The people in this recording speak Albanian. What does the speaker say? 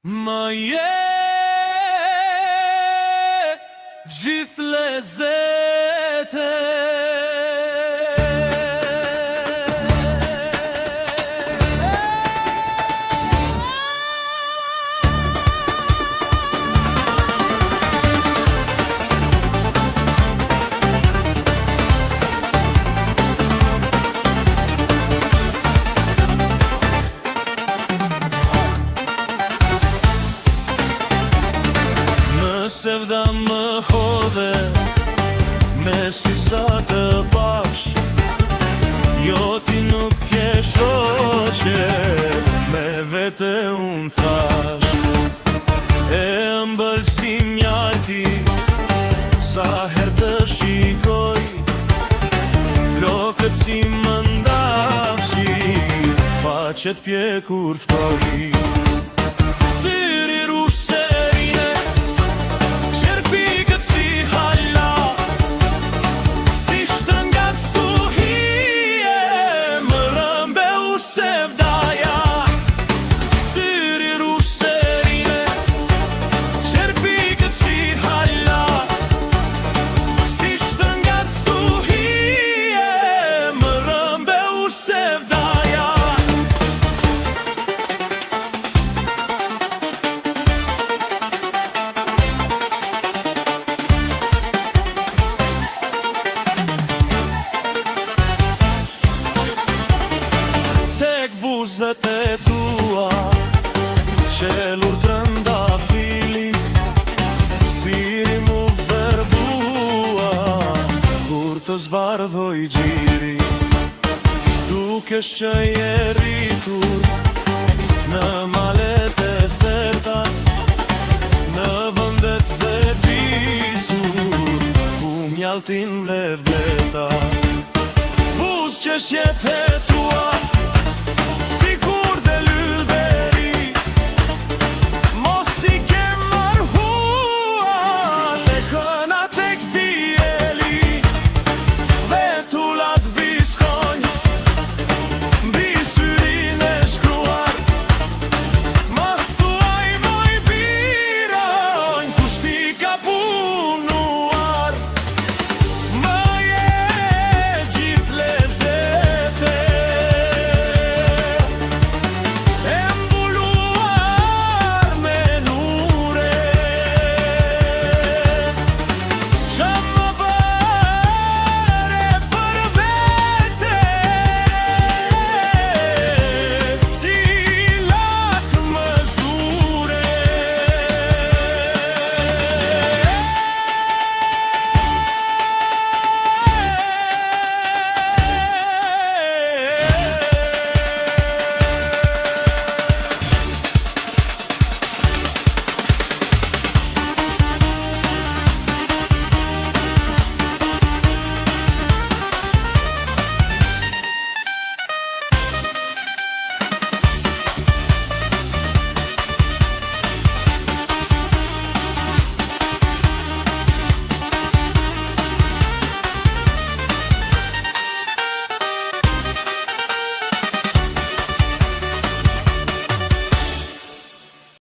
Ma je gjithë lezete. Se vda më hodhe me sy sa të pash, jo ti nuk ke shoqe, me vete unë thash. E mbël si mjalti, sa her të shikoj, flokët si më ndafshi, faqet pjekur ftoj. Syri rush serine, qerpikët si hala, si shtëngat stuhije, më rëmbe u sevdaja. Syri rush serine, qerpikët si hala, si shtëngat stuhije, më rëmbe u sevdaja. Buzët e tua, qelur trëndafili, siri mu verbua, kur të zbardhoj gjiri. Dukesh që je rritur në malet e serta, në vëndet dhe pisur, ku mjaltin mbledh bleta. Buzë që shjete